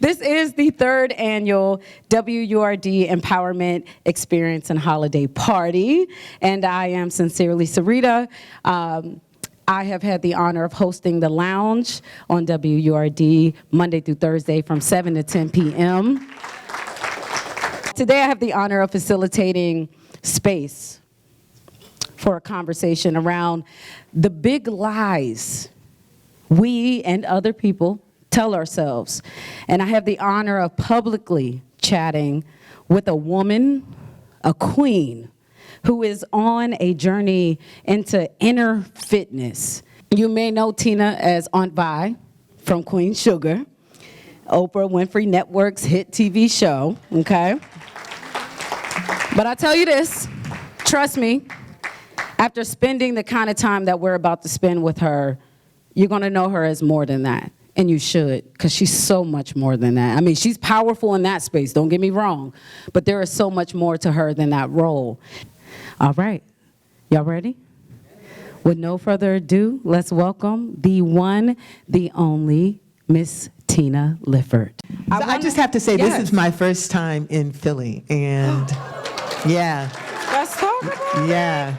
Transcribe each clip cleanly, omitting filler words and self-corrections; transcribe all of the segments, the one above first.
This is the third annual WURD Empowerment Experience and Holiday Party, and I am Sincerely Syreeta. I have had the honor of hosting the lounge on WURD Monday through Thursday from 7 to 10 p.m. Today I have the honor of facilitating space for a conversation around the big lies we and other people tell ourselves. And I have the honor of publicly chatting with a woman, a queen, who is on a journey into inner fitness. You may know Tina as Aunt Vi from Queen Sugar, Oprah Winfrey Network's hit TV show, okay? But I tell you this, trust me, after spending the kind of time that we're about to spend with her, you're gonna know her as more than that. And you should, because she's so much more than that. I mean, she's powerful in that space, don't get me wrong, but there is so much more to her than that role. All right, y'all ready? With no further ado, let's welcome the one, the only, Miss Tina Lifford. I just have to say, yes, this is my first time in Philly, and yeah. Let's talk about it. Yeah.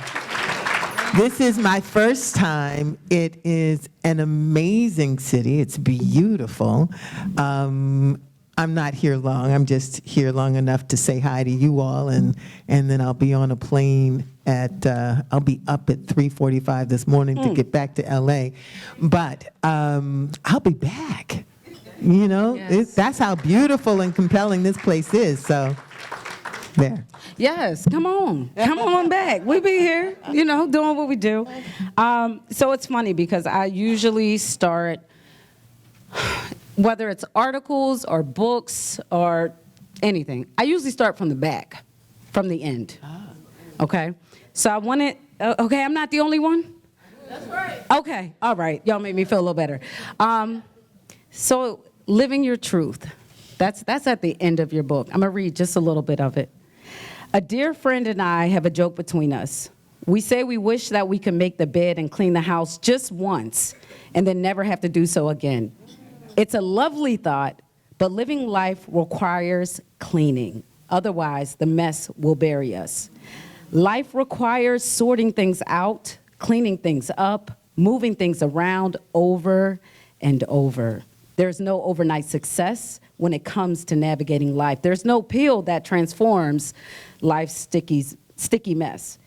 This is my first time. It is an amazing city. It's beautiful. I'm not here long. I'm just here long enough to say hi to you all, and then I'll be on a plane at, I'll be up at 3:45 this morning to get back to LA. But I'll be back. You know, yes. That's how beautiful and compelling this place is, so there. Yes, come on back. We be here, you know, doing what we do. So it's funny because I usually start, whether it's articles or books or anything, I usually start from the back, from the end. Okay? So I wanted, okay, I'm not the only one? That's right. Okay, all right. Y'all made me feel a little better. So living your truth, that's at the end of your book. I'm going to read just a little bit of it. A dear friend and I have a joke between us. We say we wish that we could make the bed and clean the house just once and then never have to do so again. It's a lovely thought, but living life requires cleaning. Otherwise, the mess will bury us. Life requires sorting things out, cleaning things up, moving things around over and over. There's no overnight success when it comes to navigating life. There's no pill that transforms life's sticky mess.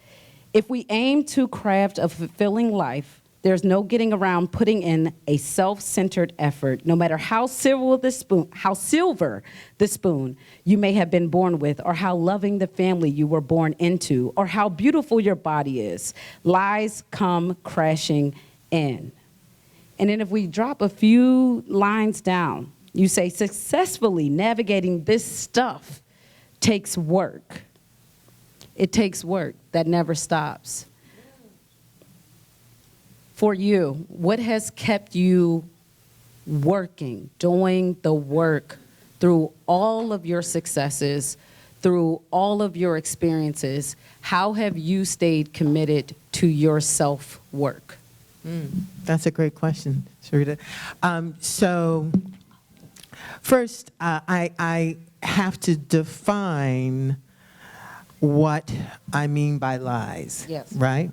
If we aim to craft a fulfilling life, there's no getting around putting in a self-centered effort, no matter how silver the spoon you may have been born with, or how loving the family you were born into, or how beautiful your body is. Lies come crashing in. And then if we drop a few lines down, you say, successfully navigating this stuff takes work. It takes work that never stops. For you, what has kept you working, doing the work through all of your successes, through all of your experiences? How have you stayed committed to your self-work? That's a great question, Syreeta. So first, I have to define what I mean by lies, yes, right?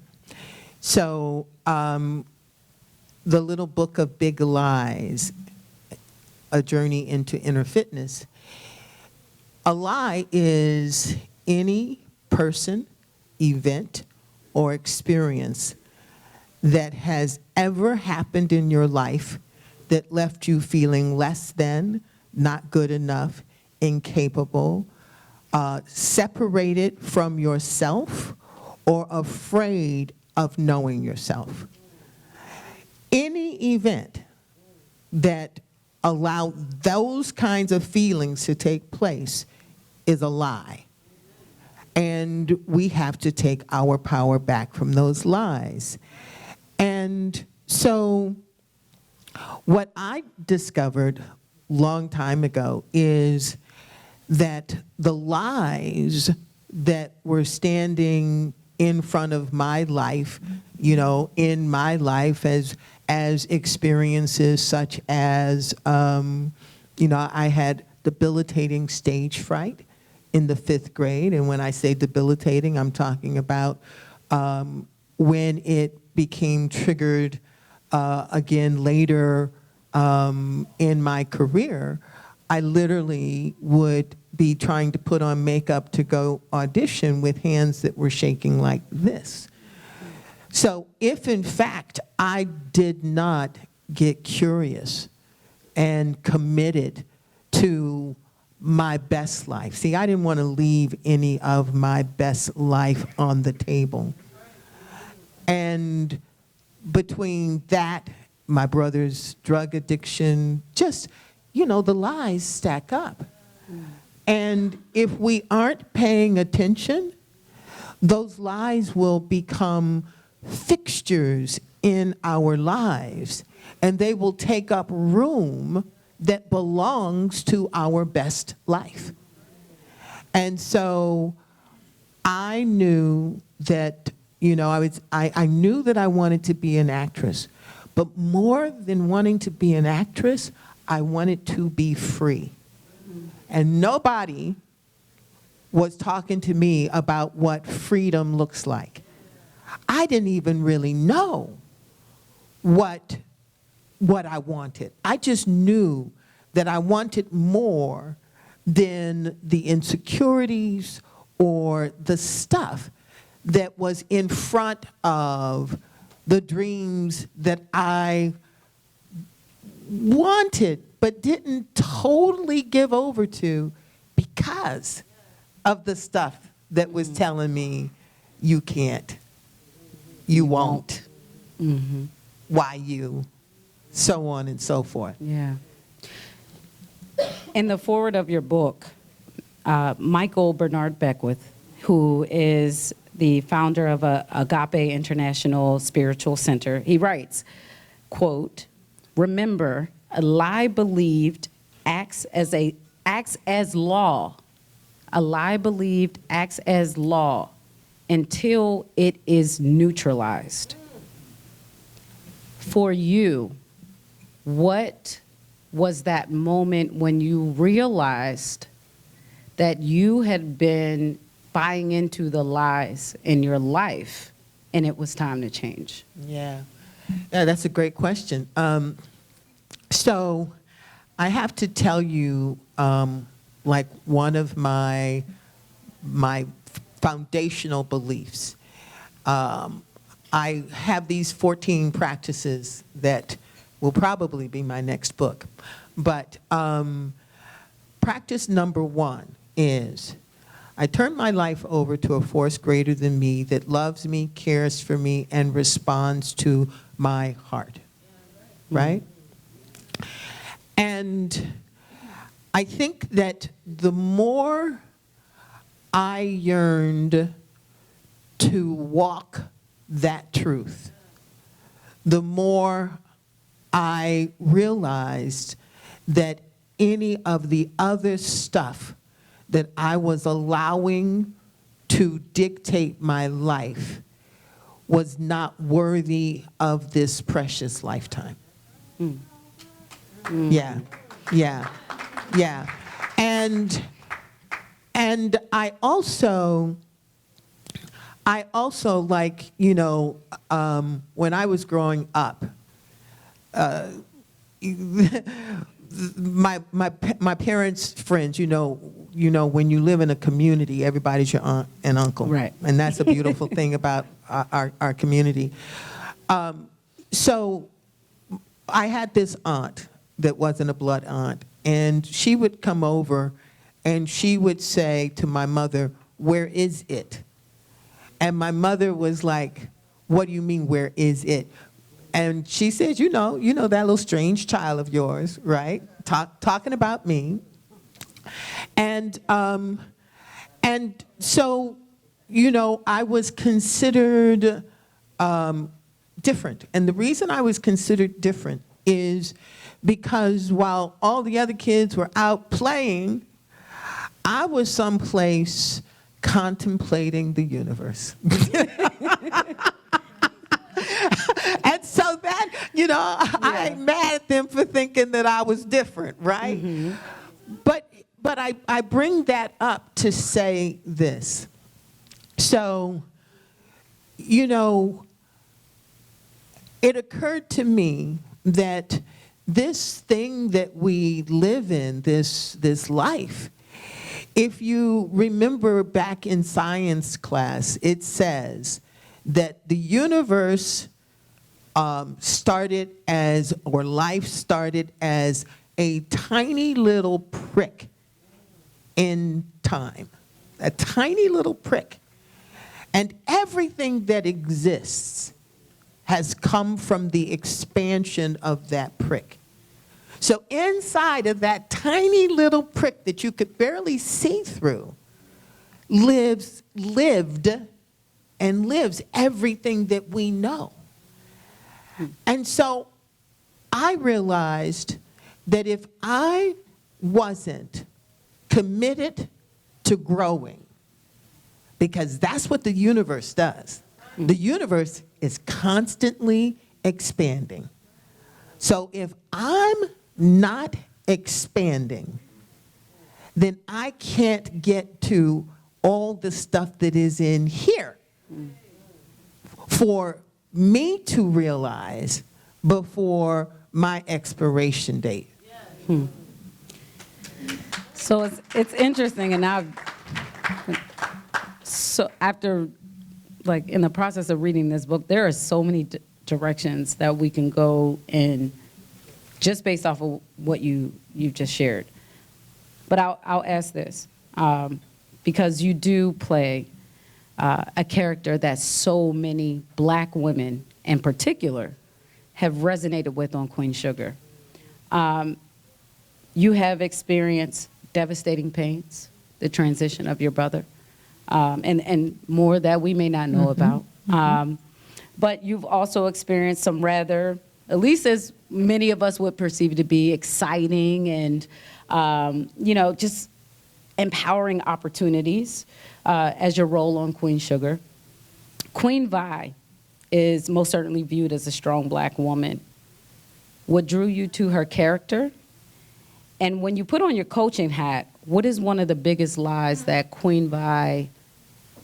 So the little book of big lies, A Journey into Inner Fitness, a lie is any person, event, or experience that has ever happened in your life that left you feeling less than, not good enough, incapable, separated from yourself, or afraid of knowing yourself. Any event that allowed those kinds of feelings to take place is a lie. And we have to take our power back from those lies. And so what I discovered long time ago is that the lies that were standing in front of my life, you know, in my life as as experiences such as, I had debilitating stage fright in the 5th grade. And when I say debilitating, I'm talking about when it became triggered again later in my career. I literally would be trying to put on makeup to go audition with hands that were shaking like this. So if in fact I did not get curious and committed to my best life, see, I didn't want to leave any of my best life on the table. And between that, my brother's drug addiction, just, the lies stack up. And if we aren't paying attention, those lies will become fixtures in our lives, and they will take up room that belongs to our best life. And so I knew that, I knew that I wanted to be an actress, but more than wanting to be an actress, I wanted to be free. And nobody was talking to me about what freedom looks like. I didn't even really know what I wanted. I just knew that I wanted more than the insecurities or the stuff that was in front of the dreams that I wanted but didn't totally give over to because of the stuff that was telling me you can't, you won't, why you, so on and so forth. Yeah. In the foreword of your book, Michael Bernard Beckwith, who is the founder of Agape International Spiritual Center, he writes, quote, "Remember, a lie believed acts as law. A lie believed acts as law until it is neutralized." For you, what was that moment when you realized that you had been buying into the lies in your life and it was time to change? Yeah, that's a great question. So I have to tell you, like one of my foundational beliefs. I have these 14 practices that will probably be my next book. But practice number 1 is, I turn my life over to a force greater than me that loves me, cares for me, and responds to my heart. Right? And I think that the more I yearned to walk that truth, the more I realized that any of the other stuff that I was allowing to dictate my life was not worthy of this precious lifetime. Yeah. And I also like, when I was growing up, my parents' friends, when you live in a community, everybody's your aunt and uncle. Right. And that's a beautiful thing about our community. So I had this aunt that wasn't a blood aunt, and she would come over and she would say to my mother, "Where is it?" And my mother was like, "What do you mean, where is it?" And she said, you know that little strange child of yours, right? Talking about me. And so, I was considered different. And the reason I was considered different is because while all the other kids were out playing, I was someplace contemplating the universe. And so that, I ain't mad at them for thinking that I was different, right? Mm-hmm. But I bring that up to say this. So, it occurred to me that this thing that we live in, this life, if you remember back in science class, it says that the universe life started as a tiny little prick in time, a tiny little prick. And everything that exists has come from the expansion of that prick. So inside of that tiny little prick that you could barely see through lived and lives everything that we know. And so I realized that if I wasn't committed to growing, because that's what the universe does. The universe is constantly expanding. So if I'm not expanding, then I can't get to all the stuff that is in here for me to realize before my expiration date. So it's interesting, and so after, like, in the process of reading this book, there are so many directions that we can go in just based off of what you just shared. But I'll ask this, because you do play a character that so many black women in particular have resonated with on Queen Sugar. You have experienced devastating pains, the transition of your brother, and more that we may not know about. But you've also experienced some rather, at least as many of us would perceive to be, exciting and, just empowering opportunities as your role on Queen Sugar. Queen Vi is most certainly viewed as a strong black woman. What drew you to her character? And when you put on your coaching hat, what is one of the biggest lies that Queen Vi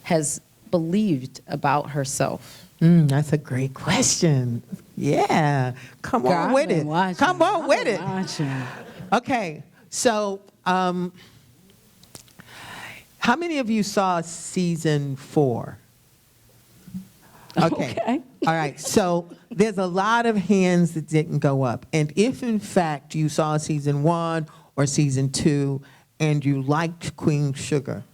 has believed about herself? That's a great question. Yeah, come on with it. Come on with it. Okay, so how many of you saw season 4? Okay. All right, so there's a lot of hands that didn't go up. And if, in fact, you saw season 1 or season 2 and you liked Queen Sugar,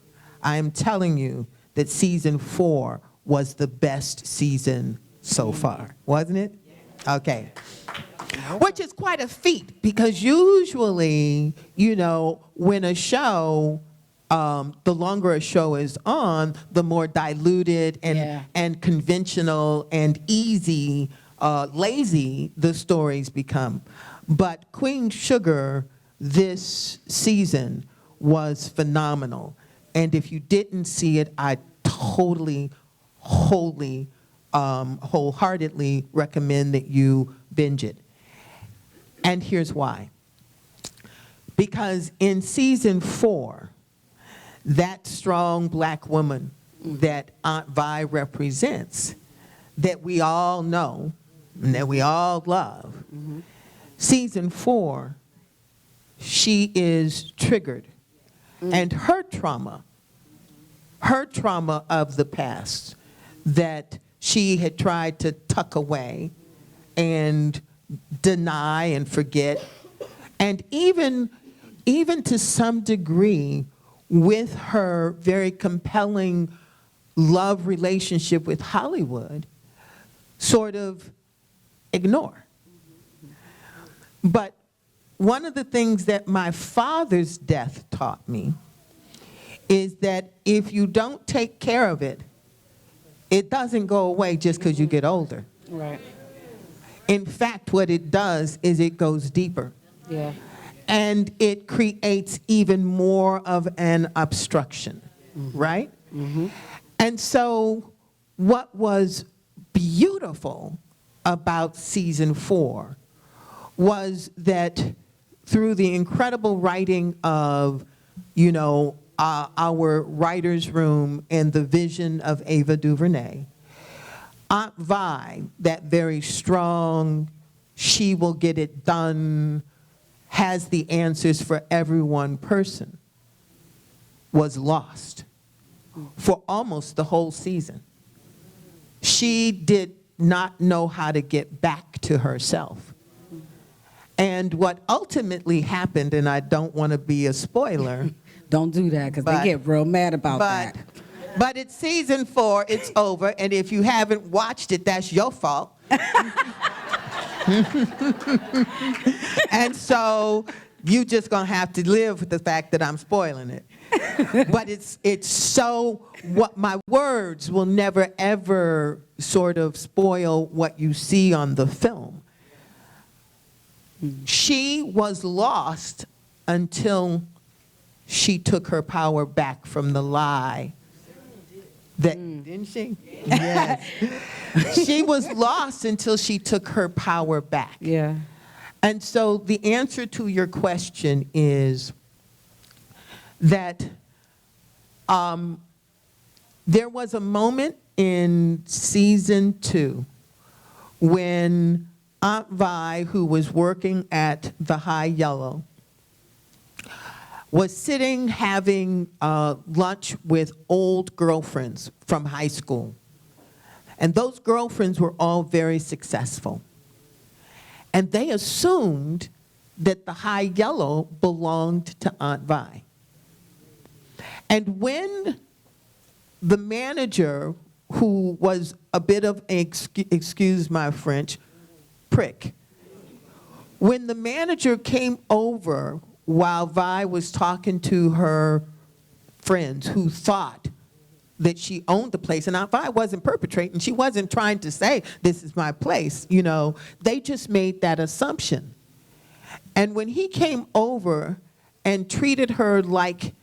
I am telling you that season 4 was the best season so far, wasn't it? Okay. Which is quite a feat, because usually, when a show, the longer a show is on, the more diluted and conventional and easy, lazy the stories become. But Queen Sugar this season was phenomenal. And if you didn't see it, I totally, wholeheartedly recommend that you binge it. And here's why. Because in season 4, that strong black woman that Aunt Vi represents, that we all know and that we all love, season 4, she is triggered. And her trauma of the past that she had tried to tuck away and deny and forget, and even to some degree with her very compelling love relationship with Hollywood, sort of ignore. But one of the things that my father's death taught me is that if you don't take care of it, it doesn't go away just because you get older. Right. In fact, what it does is it goes deeper. Yeah. And it creates even more of an obstruction, right? And so what was beautiful about season 4 was that through the incredible writing of, our writer's room and the vision of Ava DuVernay, Aunt Vi, that very strong, she will get it done, has the answers for everyone person, was lost for almost the whole season. She did not know how to get back to herself. And what ultimately happened, and I don't want to be a spoiler. Don't do that, because they get real mad about that. But it's season 4, it's over, and if you haven't watched it, that's your fault. And so you just gonna have to live with the fact that I'm spoiling it. But it's so, what my words will never ever sort of spoil what you see on the film. She was lost until she took her power back from the lie. Didn't she? Yes. She was lost until she took her power back. Yeah. And so the answer to your question is that there was a moment in season 2 when Aunt Vi, who was working at the High Yellow, was sitting having lunch with old girlfriends from high school. And those girlfriends were all very successful. And they assumed that the High Yellow belonged to Aunt Vi. And when the manager, who was a bit of an, excuse my French, prick, when the manager came over while Vi was talking to her friends who thought that she owned the place, and Aunt Vi wasn't perpetrating, she wasn't trying to say, this is my place, they just made that assumption. And when he came over and treated her like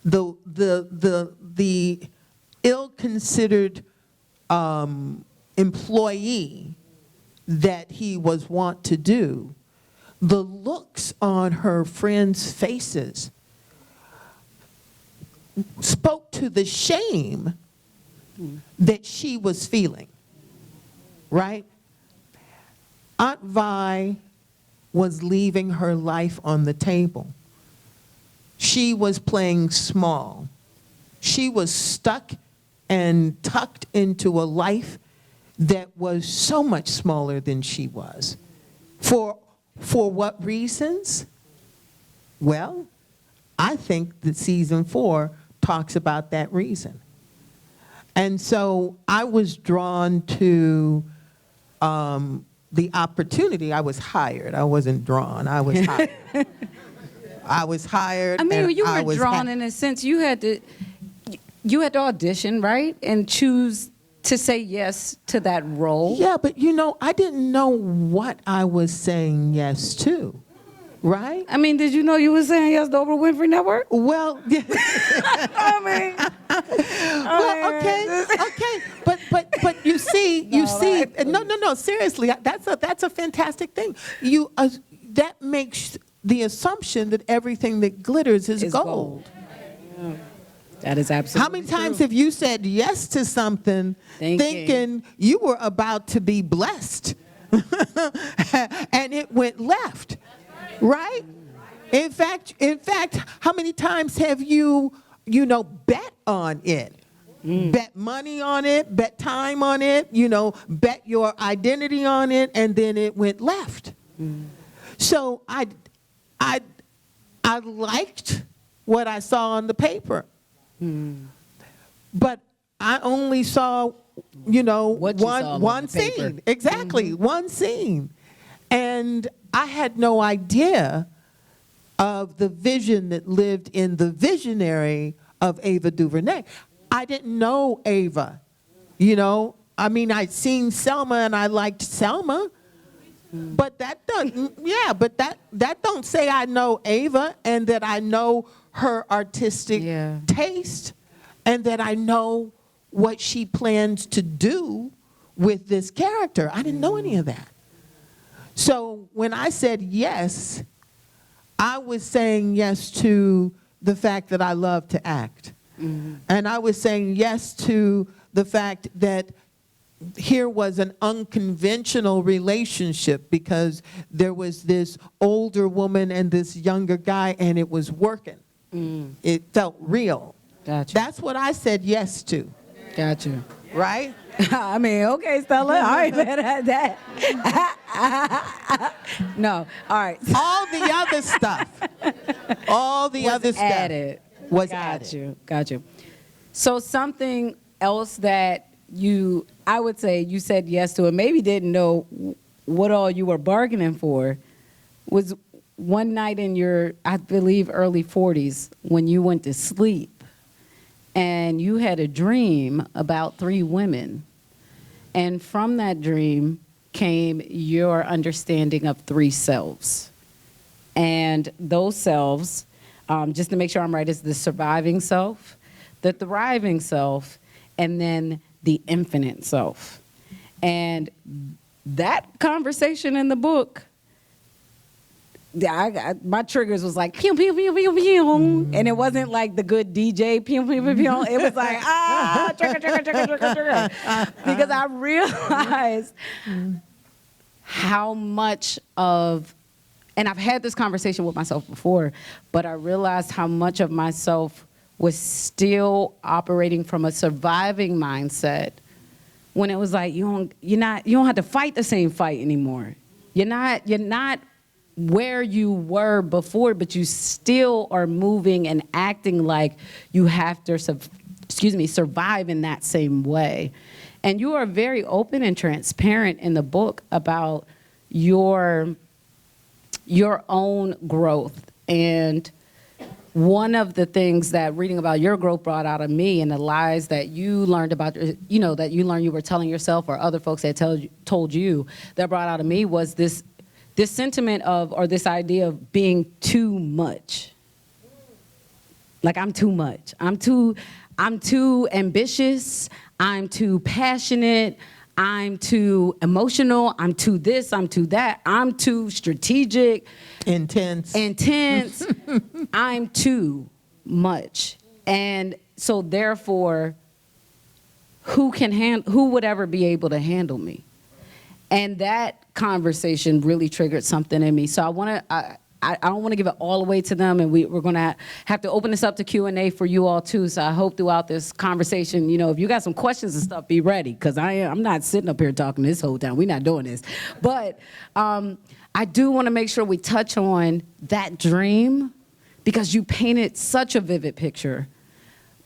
the ill-considered employee that he was wont to do, the looks on her friends' faces spoke to the shame that she was feeling, right? Aunt Vi was leaving her life on the table. She was playing small. She was stuck and tucked into a life that was so much smaller than she was. For what reasons? Well, I think that season 4 talks about that reason. And so I was drawn to the opportunity. I was hired. I wasn't drawn. I was hired. I was hired. I mean, you and were drawn in a sense. You had to audition, right? And choose to say yes to that role. Yeah, but I didn't know what I was saying yes to, right? I mean, did you know you were saying yes to Oprah Winfrey Network? Well, yeah. Okay. But you see, no, seriously, that's a fantastic thing. That makes the assumption that everything that glitters is gold. Yeah. That is absolutely How many times have you said yes to something thinking you were about to be blessed and it went left, right? In fact, how many times have you bet on it? Bet money on it, bet time on it, bet your identity on it, and then it went left. So I liked what I saw on the paper. But I only saw, one scene. Exactly, one scene. And I had no idea of the vision that lived in the visionary of Ava DuVernay. I didn't know Ava, I mean, I'd seen Selma and I liked Selma. But that don't say I know Ava and that I know her artistic taste and that I know what she plans to do with this character. I didn't know any of that. So when I said yes, I was saying yes to the fact that I love to act. And I was saying yes to the fact that here was an unconventional relationship because there was this older woman and this younger guy, and it was working. It felt real. Gotcha. That's what I said yes to. Gotcha. Right? I mean, okay, Stella, I ain't mad at that. No, all right. All the other stuff. All the Was other stuff added. was Got added. you, got you. So something else that I would say you said yes to and maybe didn't know what all you were bargaining for was one night in your, I believe, early 40s when you went to sleep and you had a dream about 3 women. And from that dream came your understanding of 3 selves. And those selves, just to make sure I'm right, is the surviving self, the thriving self, and then the infinite self. And that conversation in the book, my triggers was like, pew, pew, pew, pew, pew. And it wasn't like the good DJ, pew, pew, pew, pew. It was like, trigger, trigger, trigger, trigger, trigger. Because I realized how much of, and I've had this conversation with myself before, but I realized how much of myself was still operating from a surviving mindset when it was like, you don't have to fight the same fight anymore. You're not where you were before, but you still are moving and acting like you have to, survive in that same way. And you are very open and transparent in the book about your own growth. And one of the things that reading about your growth brought out of me and the lies that you learned about, that you were telling yourself or other folks that told you, that brought out of me was this sentiment of, or this idea of being too much. Like I'm too much. I'm too ambitious. I'm too passionate. I'm too emotional. I'm too this. I'm too that. I'm too strategic. Intense. I'm too much. And so therefore, who would ever be able to handle me? And that conversation really triggered something in me. So I don't want to give it all away to them, and we're going to have to open this up to Q&A for you all too. So I hope throughout this conversation, if you got some questions and stuff, be ready, because I'm not sitting up here talking this whole time. We're not doing this. But I do want to make sure we touch on that dream, because you painted such a vivid picture.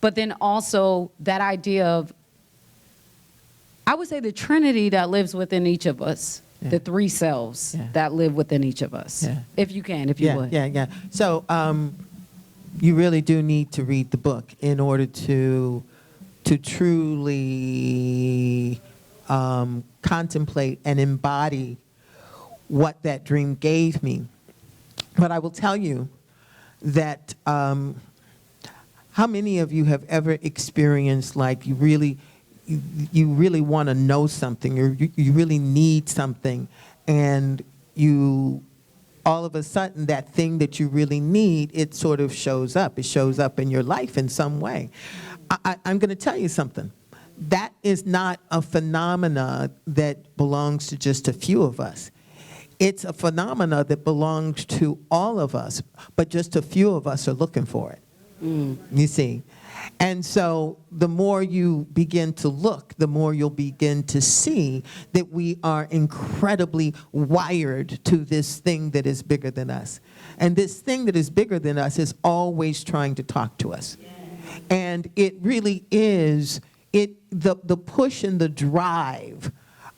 But then also that idea of, I would say, the Trinity that lives within each of us. Yeah. The 3 selves that live within each of us. Yeah. If you would. Yeah. So you really do need to read the book in order to truly contemplate and embody what that dream gave me. But I will tell you that how many of you have ever experienced like you really want to know something, or you really need something, and you, all of a sudden, that thing that you really need, it sort of shows up. It shows up in your life in some way. I'm going to tell you something. That is not a phenomena that belongs to just a few of us. It's a phenomena that belongs to all of us, but just a few of us are looking for it. You see? And so the more you begin to look, the more you'll begin to see that we are incredibly wired to this thing that is bigger than us. And this thing that is bigger than us is always trying to talk to us. And it really is the push and the drive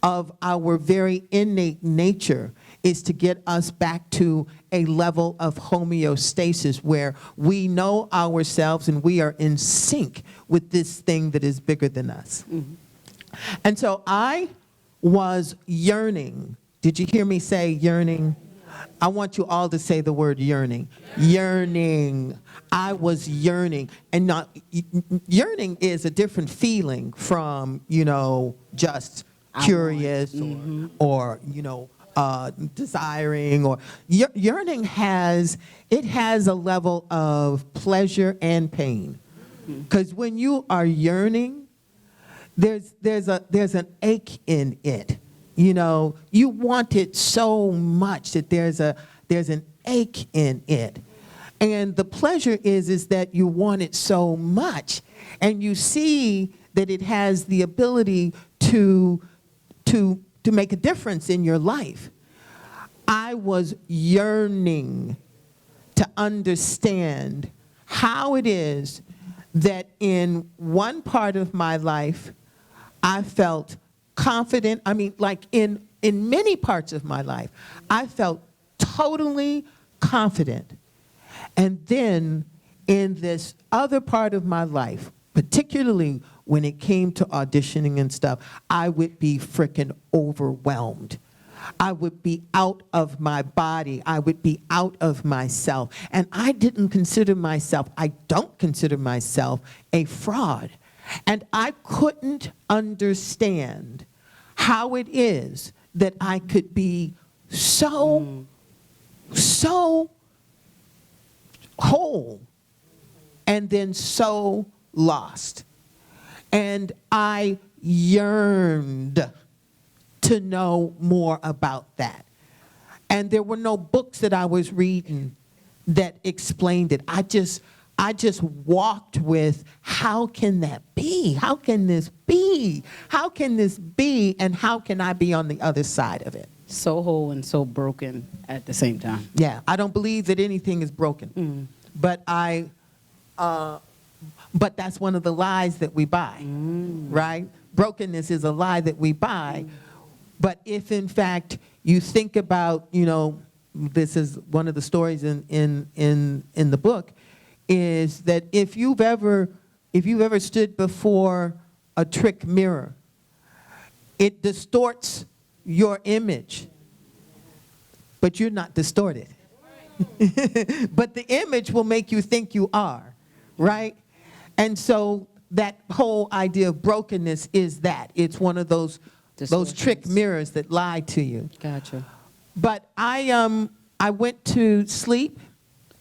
of our very innate nature is to get us back to a level of homeostasis where we know ourselves and we are in sync with this thing that is bigger than us. Mm-hmm. And so I was yearning. Did you hear me say yearning? I want you all to say the word yearning. Yearning. I was yearning. And not, yearning is a different feeling from, just curious or desiring, or yearning has a level of pleasure and pain. Because when you are yearning, there's an ache in it. You want it so much that there's an ache in it. And the pleasure is that you want it so much, and you see that it has the ability to make a difference in your life. I was yearning to understand how it is that in one part of my life, I felt confident. I mean, like in many parts of my life, I felt totally confident. And then in this other part of my life, particularly when it came to auditioning and stuff, I would be freaking overwhelmed. I would be out of my body. I would be out of myself. And I don't consider myself a fraud. And I couldn't understand how it is that I could be so whole and then so lost. And I yearned to know more about that. And there were no books that I was reading that explained it. I just walked with, how can that be? How can this be? How can this be? And how can I be on the other side of it? So whole and so broken at the same time. Yeah, I don't believe that anything is broken. But but that's one of the lies that we buy, right? Brokenness is a lie that we buy. But if in fact you think about, this is one of the stories in the book, is that if you've ever stood before a trick mirror, it distorts your image, but you're not distorted. But the image will make you think you are, right? And so that whole idea of brokenness is that. It's one of those trick mirrors that lie to you. Gotcha. But I went to sleep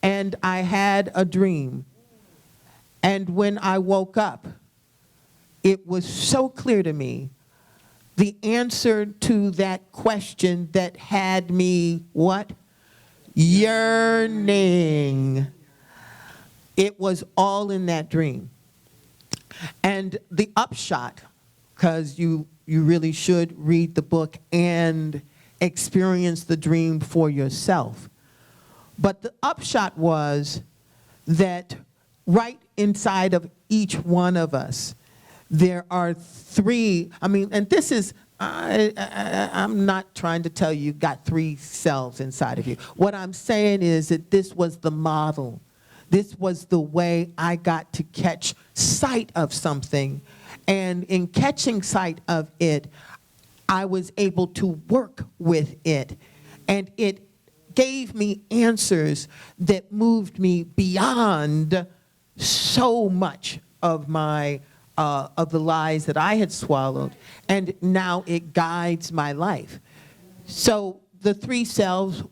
and I had a dream. And when I woke up, it was so clear to me, the answer to that question that had me, what? Yearning. It was all in that dream. And the upshot, because you really should read the book and experience the dream for yourself. But the upshot was that right inside of each one of us, there are three, and this is, I'm not trying to tell you got 3 cells inside of you. What I'm saying is that this was the model. This was the way I got to catch sight of something. And in catching sight of it, I was able to work with it. And it gave me answers that moved me beyond so much of my of the lies that I had swallowed. And now it guides my life. So the 3 selves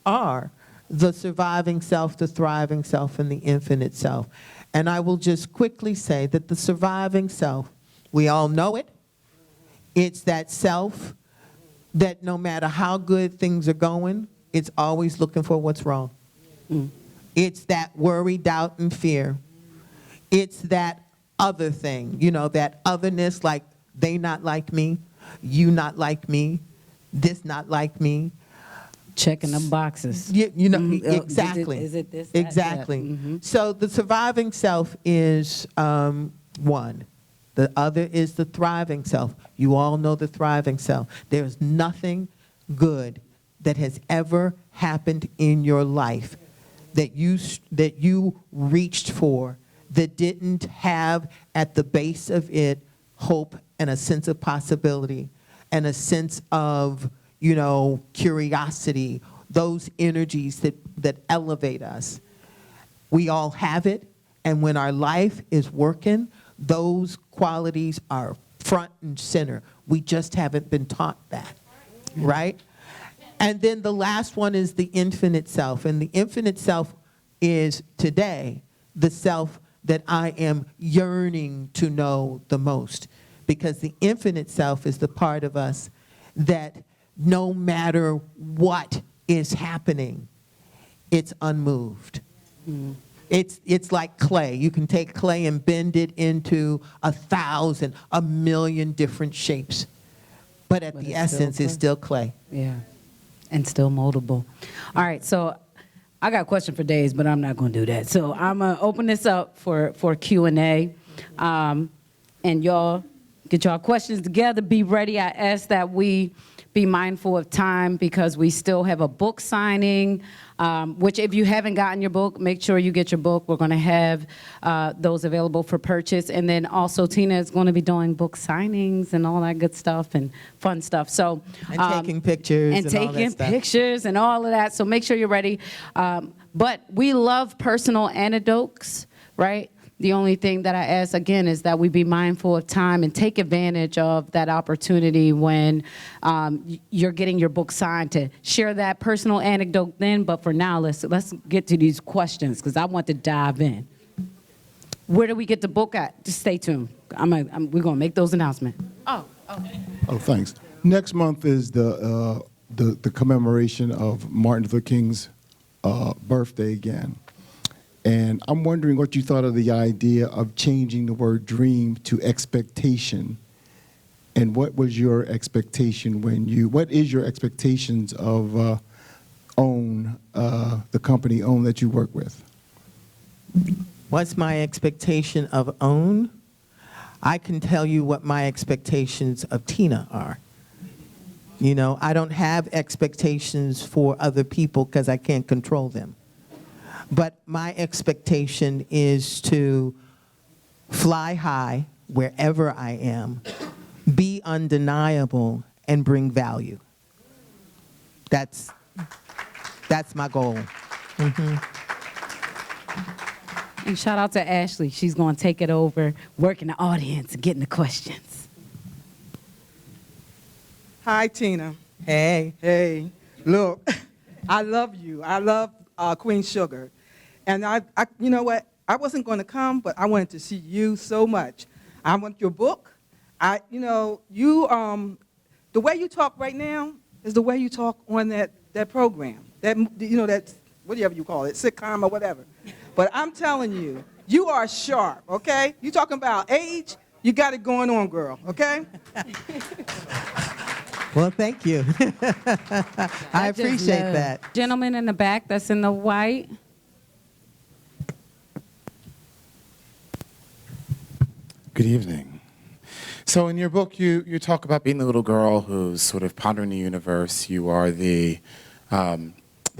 are the surviving self, the thriving self, and the infinite self. And I will just quickly say that the surviving self, we all know it. It's that self that no matter how good things are going, it's always looking for what's wrong. It's that worry, doubt, and fear. It's that other thing, that otherness, like they not like me, you not like me, this not like me. Checking them boxes. Exactly. Is it this? That? Exactly. Yeah. So the surviving self is one. The other is the thriving self. You all know the thriving self. There's nothing good that has ever happened in your life that you reached for that didn't have at the base of it hope and a sense of possibility and a sense of curiosity, those energies that elevate us. We all have it, and when our life is working, those qualities are front and center. We just haven't been taught that, right? And then the last one is the infinite self. And the infinite self is today the self that I am yearning to know the most. Because the infinite self is the part of us that no matter what is happening, it's unmoved. Mm. It's like clay. You can take clay and bend it into 1,000, 1,000,000 different shapes. But at the essence, it's still clay. Yeah, and still moldable. All right, so I got a question for days, but I'm not going to do that. So I'm going to open this up for Q&A. And y'all, get y'all questions together. Be ready. I ask that we be mindful of time because we still have a book signing, which if you haven't gotten your book, make sure you get your book. We're going to have those available for purchase. And then also Tina is going to be doing book signings and all that good stuff and fun stuff. So and taking pictures and taking pictures and all of that. So make sure you're ready. But we love personal anecdotes, right? The only thing that I ask, again, is that we be mindful of time and take advantage of that opportunity when you're getting your book signed to share that personal anecdote then. But for now, let's get to these questions because I want to dive in. Where do we get the book at? Just stay tuned. We're going to make those announcements. Oh, thanks. Next month is the commemoration of Martin Luther King's birthday again. And I'm wondering what you thought of the idea of changing the word dream to expectation. And what was your expectation what is your expectations of the company OWN that you work with? What's my expectation of OWN? I can tell you what my expectations of Tina are. You know, I don't have expectations for other people because I can't control them. But my expectation is to fly high wherever I am, be undeniable, and bring value. That's my goal. Mm-hmm. And shout out to Ashley. She's going to take it over, working the audience, and getting the questions. Hi, Tina. Hey. Hey. Look, I love you. I love Queen Sugar. And I, you know what? I wasn't going to come, but I wanted to see you so much. I want your book. The way you talk right now is the way you talk on that program. That whatever you call it, sitcom or whatever. But I'm telling you, you are sharp, okay? You talking about age, you got it going on, girl, okay? Well, thank you. I appreciate that. Gentleman in the back that's in the white. Good evening. So in your book, you talk about being the little girl who's sort of pondering the universe. You are the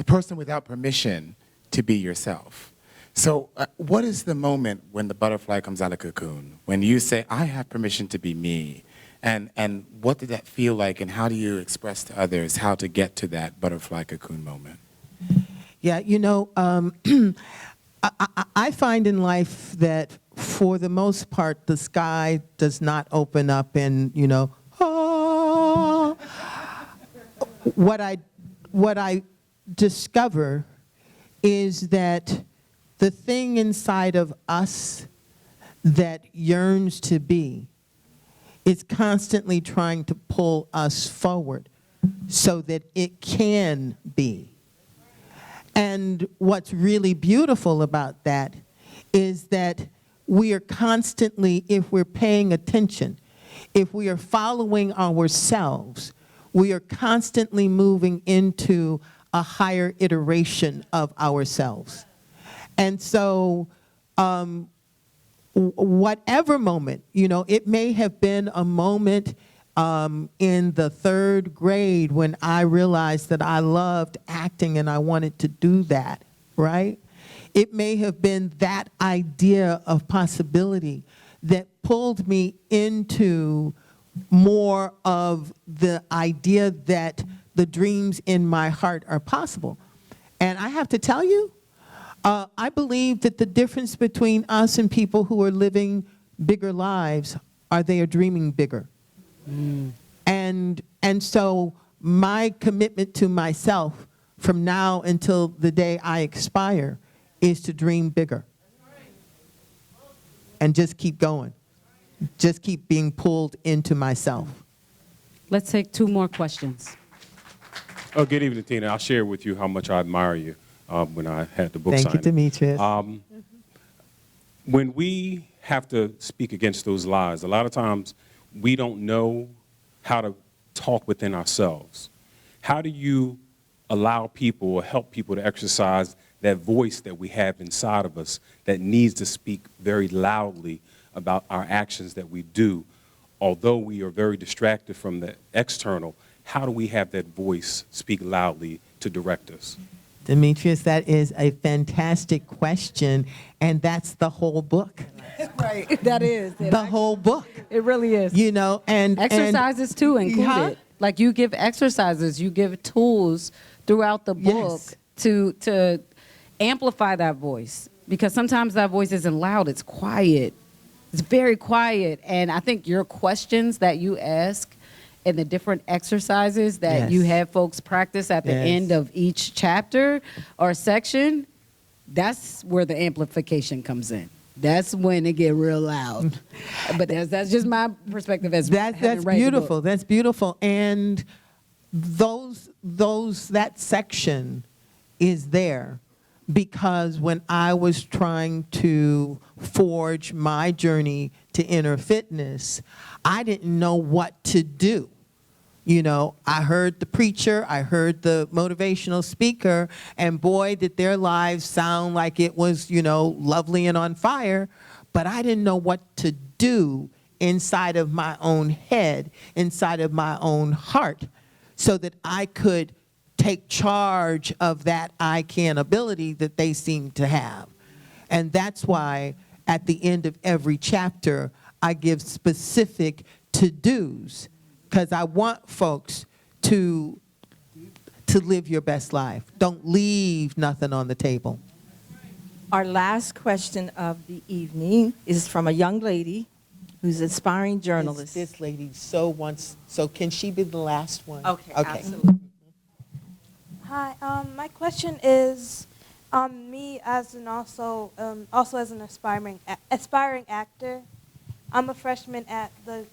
person without permission to be yourself. So what is the moment when the butterfly comes out of cocoon? When you say, I have permission to be me? And what did that feel like? And how do you express to others how to get to that butterfly cocoon moment? Yeah, I find in life that for the most part, the sky does not open up and, What I discover is that the thing inside of us that yearns to be is constantly trying to pull us forward so that it can be. And what's really beautiful about that is that we are constantly, if we're paying attention, if we are following ourselves, we are constantly moving into a higher iteration of ourselves. And so whatever moment, it may have been a moment in the 3rd grade when I realized that I loved acting and I wanted to do that, right? It may have been that idea of possibility that pulled me into more of the idea that the dreams in my heart are possible. And I have to tell you, I believe that the difference between us and people who are living bigger lives or they are dreaming bigger. And so my commitment to myself from now until the day I expire is to dream bigger. And just keep going. Just keep being pulled into myself. Let's take 2 more questions. Oh, good evening, Tina. I'll share with you how much I admire you when I had the book Thank you, signing. Demetrius. When we have to speak against those lies, a lot of times we don't know how to talk within ourselves. How do you allow people or help people to exercise that voice that we have inside of us that needs to speak very loudly about our actions that we do? Although we are very distracted from the external, how do we have that voice speak loudly to direct us? Demetrius, that is a fantastic question, and that's the whole book. Right, that is. The whole book. It really is. You know, and Exercises too included. Huh? Like you give exercises, you give tools throughout the book Yes. to amplify that voice. Because sometimes that voice isn't loud, it's quiet. It's very quiet. And I think your questions that you ask and the different exercises that Yes. you have folks practice at the Yes. end of each chapter or section, that's where the amplification comes in. That's when it get real loud. But that's just my perspective as that's having read the book. beautiful. That's beautiful. And that section is there because when I was trying to forge my journey to inner fitness, I didn't know what to do. You know, I heard the preacher, I heard the motivational speaker, and boy, did their lives sound like it was, you know, lovely and on fire, but I didn't know what to do inside of my own head, inside of my own heart, so that I could take charge of that I can ability that they seem to have. And that's why at the end of every chapter, I give specific to-dos, because I want folks to live your best life. Don't leave nothing on the table. Our last question of the evening is from a young lady who's an aspiring journalist. This lady so can she be the last one? Okay, absolutely. Hi, my question is, me as an also as an aspiring actor. I'm a freshman at the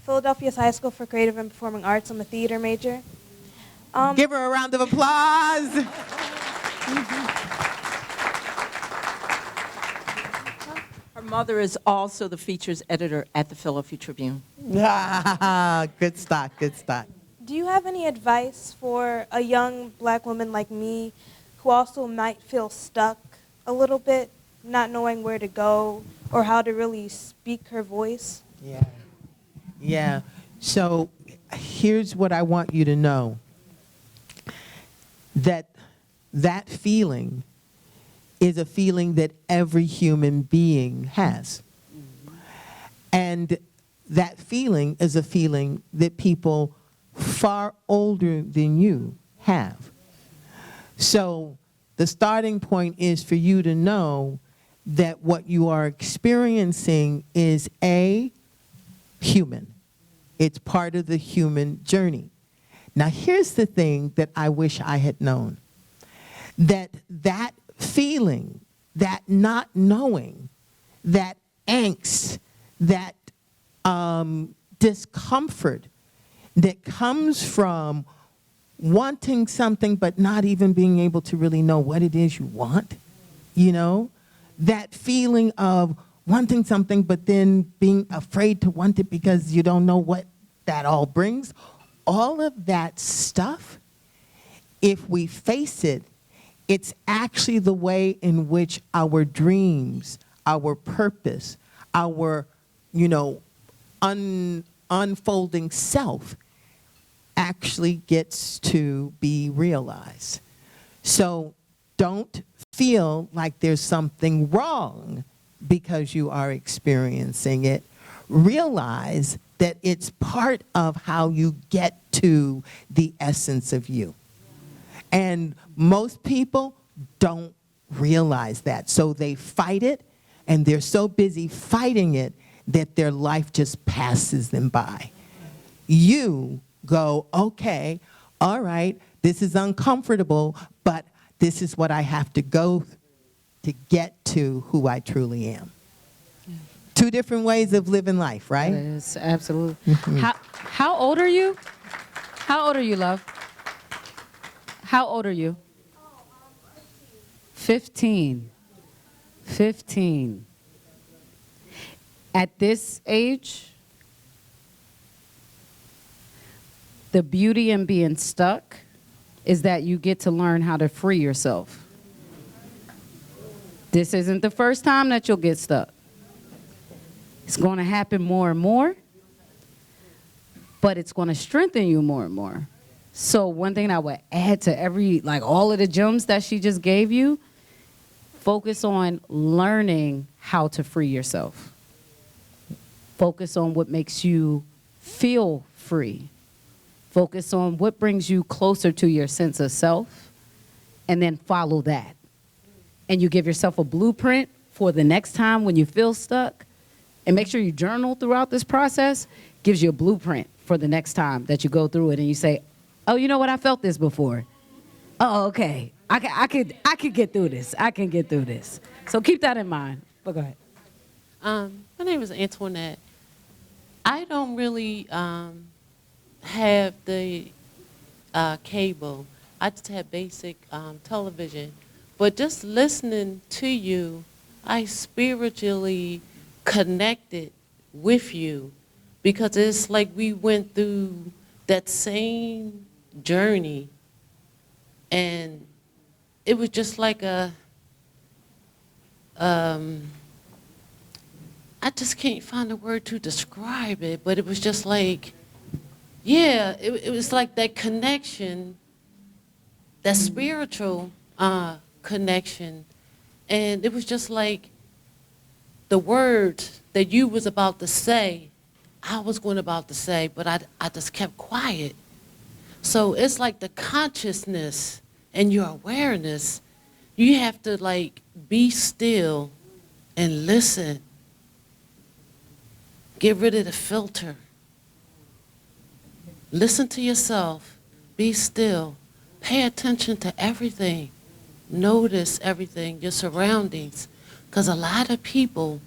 Philadelphia's High School for Creative and Performing Arts. I'm a theater major. Give her a round of applause. Her mother is also the features editor at the Philadelphia Tribune. Good stock, good stock. Do you have any advice for a young black woman like me who also might feel stuck a little bit, not knowing where to go or how to really speak her voice? Yeah. So here's what I want you to know. That feeling is a feeling that every human being has. And that feeling is a feeling that people far older than you have. So the starting point is for you to know that what you are experiencing is human. It's part of the human journey. Now here's the thing that I wish I had known. That feeling, that not knowing, that angst, that discomfort that comes from wanting something but not even being able to really know what it is you want, you know? That feeling of wanting something but then being afraid to want it because you don't know what that all brings. All of that stuff, if we face it, it's actually the way in which our dreams, our purpose, our, unfolding self actually gets to be realized. So don't feel like there's something wrong because you are experiencing it. Realize that it's part of how you get to the essence of you. And most people don't realize that. So they fight it, and they're so busy fighting it that their life just passes them by. You go, okay, all right, this is uncomfortable, but this is what I have to go to get to who I truly am. Yeah. Two different ways of living life, right? It is, absolutely. How old are you? How old are you, love? How old are you? 15. 15. At this age, the beauty in being stuck is that you get to learn how to free yourself. This isn't the first time that you'll get stuck. It's going to happen more and more, but it's going to strengthen you more and more. So one thing I would add to all of the gems that she just gave you, focus on learning how to free yourself. Focus on what makes you feel free. Focus on what brings you closer to your sense of self, and then follow that. And you give yourself a blueprint for the next time when you feel stuck, and make sure you journal throughout this process. Gives you a blueprint for the next time that you go through it and you say, oh, you know what, I felt this before. Oh, okay, I could get through this. I can get through this. So keep that in mind. But go ahead. My name is Antoinette. I don't really have the cable. I just have basic television. But just listening to you, I spiritually connected with you, because it's like we went through that same journey, and it was just like I just can't find a word to describe it, but it was just like, yeah, it was like that connection, that spiritual connection, and it was just like the words that you was about to say, I was going about to say, but I just kept quiet. So it's like the consciousness and your awareness, you have to like be still and listen. Get rid of the filter. Listen to yourself. Be still. Pay attention to everything. Notice everything, your surroundings. Because a lot of people,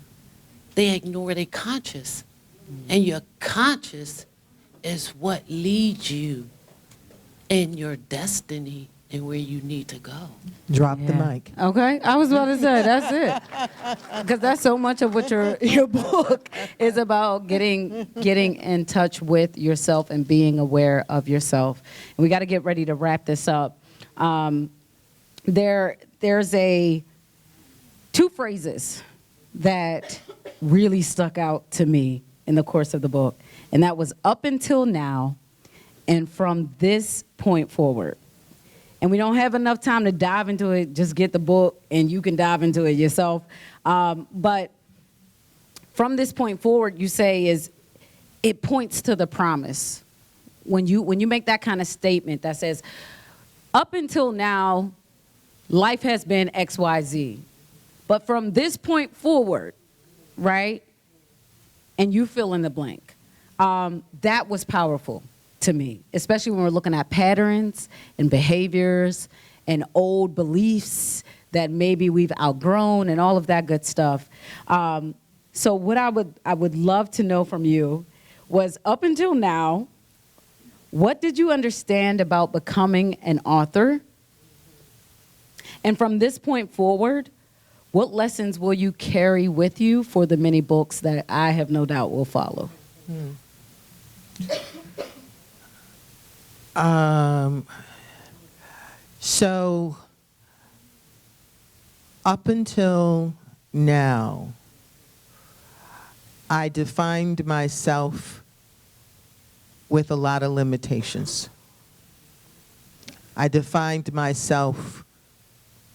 they ignore their conscious. And your conscious is what leads you in your destiny and where you need to go. Drop the mic. Okay, I was about to say, that's it. Because that's so much of what your book is about, getting in touch with yourself and being aware of yourself. And we got to get ready to wrap this up. There's two phrases that really stuck out to me in the course of the book, and that was up until now and from this point forward. And we don't have enough time to dive into it. Just get the book and you can dive into it yourself. But from this point forward, you say it points to the promise. When you make that kind of statement that says, up until now, life has been X, Y, Z. But from this point forward, right, and you fill in the blank, that was powerful to me, especially when we're looking at patterns and behaviors and old beliefs that maybe we've outgrown and all of that good stuff. So what I would love to know from you was, up until now, what did you understand about becoming an author? And from this point forward, what lessons will you carry with you for the many books that I have no doubt will follow? So up until now, I defined myself with a lot of limitations. I defined myself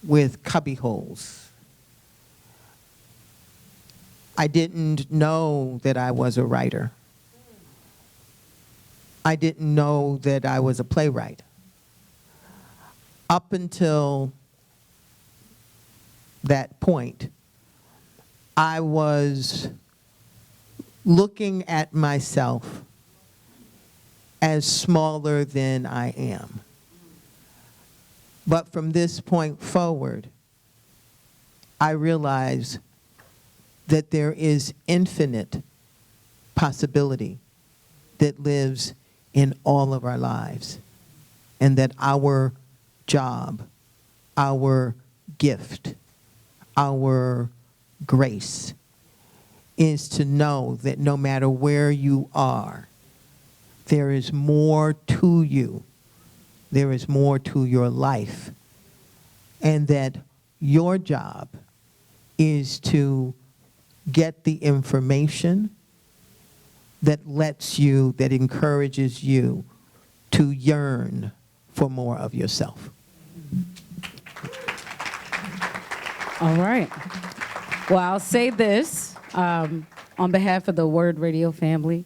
with cubby holes. I didn't know that I was a writer. I didn't know that I was a playwright. Up until that point, I was looking at myself as smaller than I am. But from this point forward, I realize that there is infinite possibility that lives in all of our lives, and that our job, our gift, our grace is to know that no matter where you are, there is more to you. There is more to your life. And that your job is to get the information that lets you, that encourages you to yearn for more of yourself. All right. Well, I'll say this on behalf of the WURD Radio family.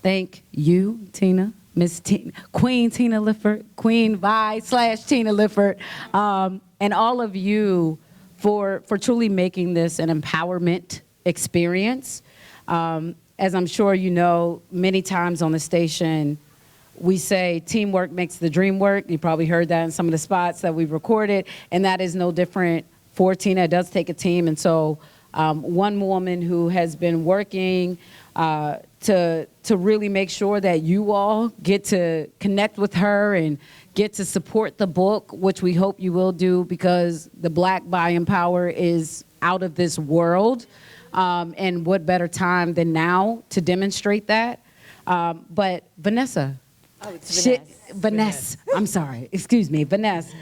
Thank you, Tina, Miss Tina, Queen Tina Lifford, Queen Vi/Tina Lifford, and all of you for truly making this an empowerment experience. As I'm sure you know, many times on the station, we say teamwork makes the dream work. You probably heard that in some of the spots that we've recorded, and that is no different for Tina. It does take a team, and so one woman who has been working to really make sure that you all get to connect with her and get to support the book, which we hope you will do, because the Black Buying Power is out of this world. And what better time than now to demonstrate that? But Vanessa. Oh, it's Vanessa. I'm sorry. Excuse me, Vanessa.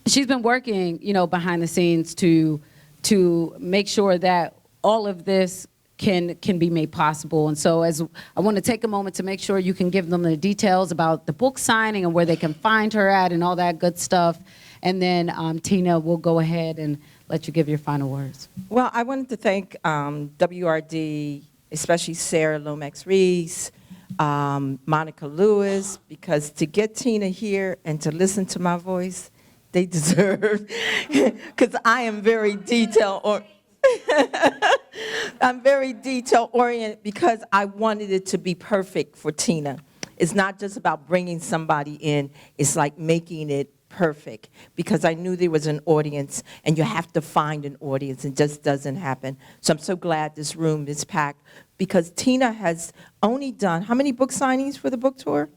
She's been working, behind the scenes to make sure that all of this can be made possible. And so I want to take a moment to make sure you can give them the details about the book signing and where they can find her at and all that good stuff. And then Tina will go ahead and let you give your final words. Well, I wanted to thank WRD, especially Sarah Lomax-Rees, Monica Lewis, because to get Tina here and to listen to my voice, they deserve, because I am very I'm very detail-oriented because I wanted it to be perfect for Tina. It's not just about bringing somebody in, it's like making it perfect, because I knew there was an audience, and you have to find an audience. It just doesn't happen. So I'm so glad this room is packed, because Tina has only done, how many book signings for the book tour?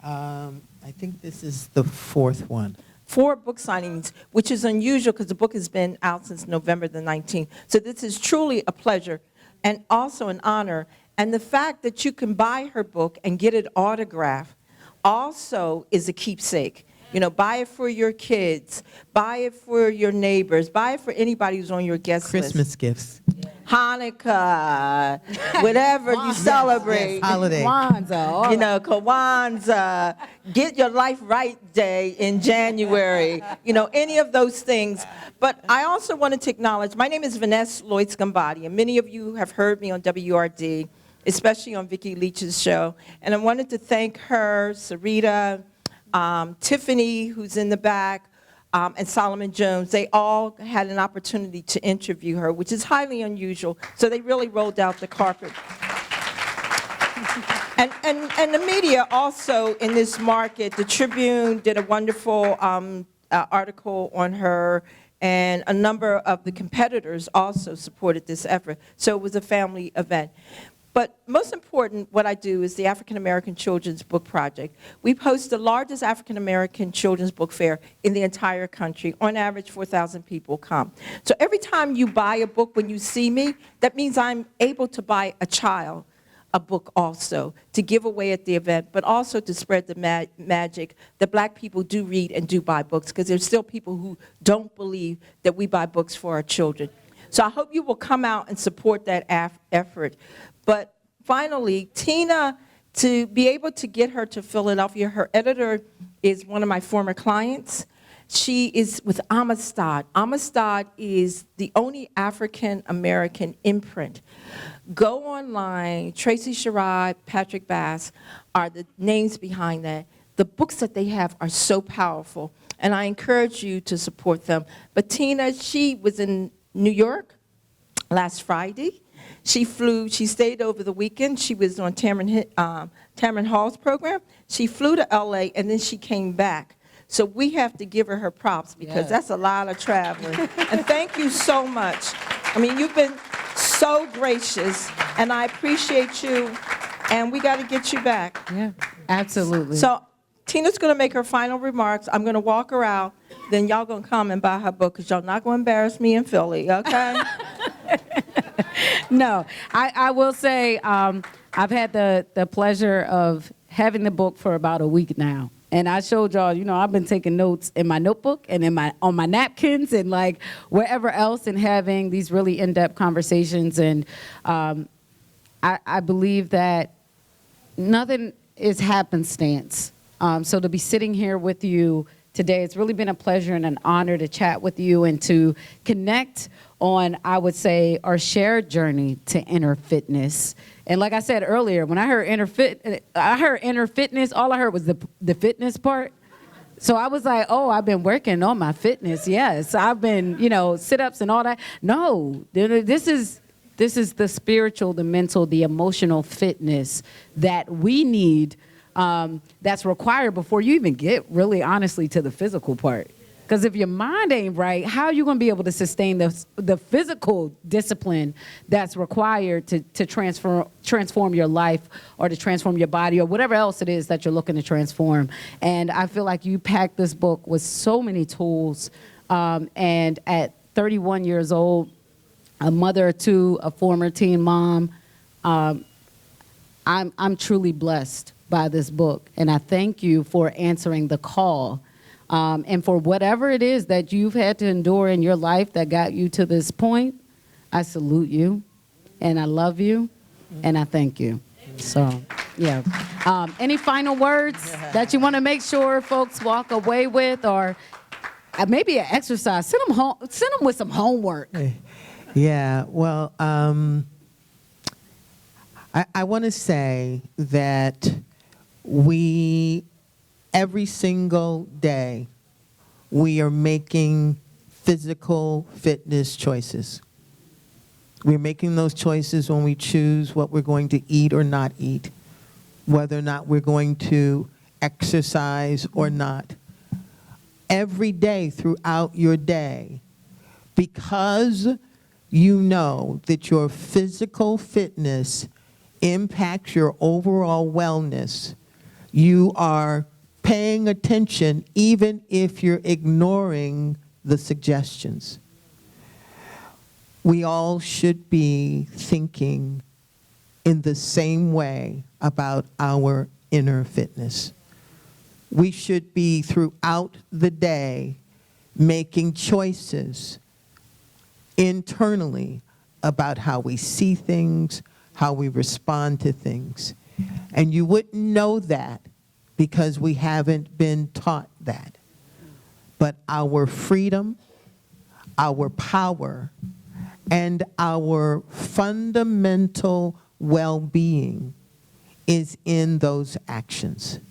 I think this is the 4th one. 4 book signings, which is unusual because the book has been out since November the 19th. So this is truly a pleasure and also an honor. And the fact that you can buy her book and get it autographed also is a keepsake. Buy it for your kids, buy it for your neighbors, buy it for anybody who's on your guest list. Christmas gifts. Hanukkah, whatever you celebrate. Yes, holiday. Kwanzaa. Kwanzaa, Get Your Life Right Day in January, any of those things. But I also wanted to acknowledge, my name is Vanessa Lloyd-Scombati, and many of you have heard me on WRD, especially on Vicki Leach's show. And I wanted to thank her, Syreeta, Tiffany, who's in the back, and Solomon Jones. They all had an opportunity to interview her, which is highly unusual. So they really rolled out the carpet. And the media also in this market, the Tribune did a wonderful article on her, and a number of the competitors also supported this effort. So it was a family event. But most important, what I do is the African American Children's Book Project. We host the largest African American children's book fair in the entire country. On average, 4,000 people come. So every time you buy a book, when you see me, that means I'm able to buy a child a book also, to give away at the event, but also to spread the magic that Black people do read and do buy books, because there's still people who don't believe that we buy books for our children. So I hope you will come out and support that effort. But finally, Tina, to be able to get her to Philadelphia, her editor is one of my former clients. She is with Amistad. Amistad is the only African-American imprint. Go online, Tracy Sherrod, Patrick Bass are the names behind that. The books that they have are so powerful, and I encourage you to support them. But Tina, she was in New York last Friday. She stayed over the weekend. She was on Tamron Hall's program. She flew to LA, and then she came back. So we have to give her props, because that's a lot of traveling. And thank you so much. I mean, you've been so gracious, and I appreciate you, and we got to get you back. Yeah, absolutely. So Tina's going to make her final remarks. I'm going to walk her out. Then y'all going to come and buy her book, because y'all not going to embarrass me in Philly, okay? No, I will say I've had the pleasure of having the book for about a week now. And I showed y'all, I've been taking notes in my notebook and on my napkins and like wherever else, and having these really in-depth conversations. And I believe that nothing is happenstance. So to be sitting here with you today, it's really been a pleasure and an honor to chat with you and to connect on, I would say, our shared journey to inner fitness. And like I said earlier, when I heard inner fitness, all I heard was the fitness part. So I was like, oh, I've been working on my fitness. Yes, I've been, sit-ups and all that. No, this is the spiritual, the mental, the emotional fitness that we need, that's required before you even get really honestly to the physical part. Because if your mind ain't right, how are you going to be able to sustain the physical discipline that's required to transform your life, or to transform your body, or whatever else it is that you're looking to transform? And I feel like you packed this book with so many tools. And at 31 years old, a mother of two, a former teen mom, I'm truly blessed by this book. And I thank you for answering the call. And for whatever it is that you've had to endure in your life that got you to this point, I salute you, and I love you, and I thank you. So, yeah. Any final words that you want to make sure folks walk away with, or maybe an exercise? Send them home. Send them with some homework. Yeah. Well, I want to say that every single day, we are making physical fitness choices. We're making those choices when we choose what we're going to eat or not eat, whether or not we're going to exercise or not. Every day throughout your day, because you know that your physical fitness impacts your overall wellness, you are paying attention even if you're ignoring the suggestions. We all should be thinking in the same way about our inner fitness. We should be throughout the day making choices internally about how we see things, how we respond to things. And you wouldn't know that because we haven't been taught that. But our freedom, our power, and our fundamental well-being is in those actions.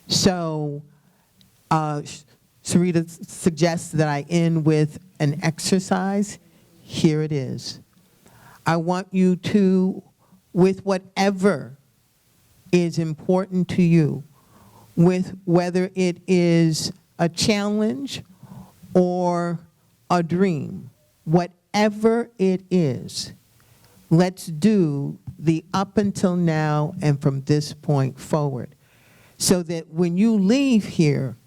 So Syreeta suggests that I end with an exercise. Here it is. I want you to, with whatever is important to you, with whether it is a challenge or a dream, whatever it is, let's do the up until now and from this point forward, so that when you leave here,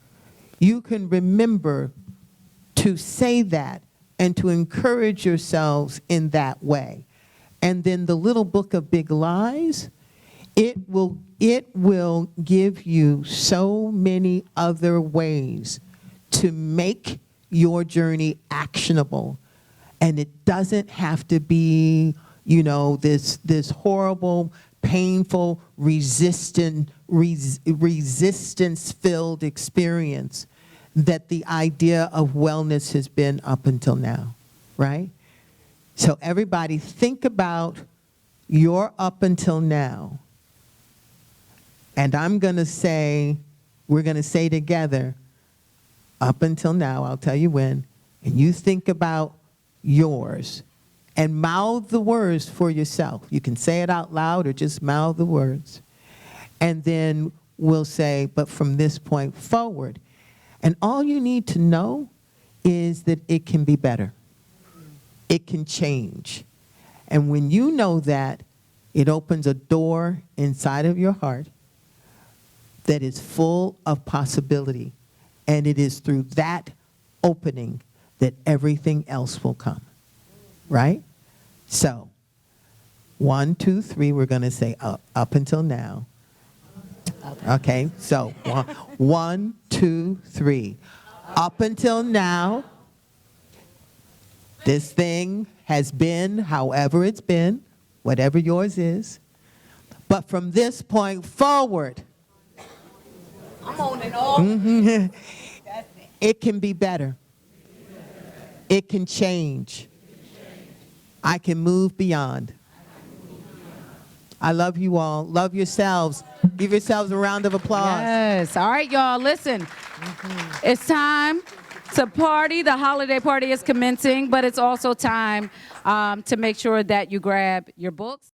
you can remember to say that and to encourage yourselves in that way. And then the little book of Big Lies, it will give you so many other ways to make your journey actionable. And it doesn't have to be, this horrible, painful, resistance-filled experience that the idea of wellness has been up until now, right? So everybody, think about your up until now. And we're going to say together, up until now, I'll tell you when, and you think about yours, and mouth the words for yourself. You can say it out loud or just mouth the words. And then we'll say, but from this point forward. And all you need to know is that it can be better. It can change. And when you know that, it opens a door inside of your heart that is full of possibility. And it is through that opening that everything else will come. Right? So, 1, 2, 3, we're going to say up until now. Okay, so 1, 2, 3. Up until now, this thing has been however it's been, whatever yours is. But from this point forward, I'm on and off. It can be better. It can change. I can move beyond. I love you all. Love yourselves. Give yourselves a round of applause. Yes. All right, y'all, listen. It's time to party. The holiday party is commencing, but it's also time to make sure that you grab your books.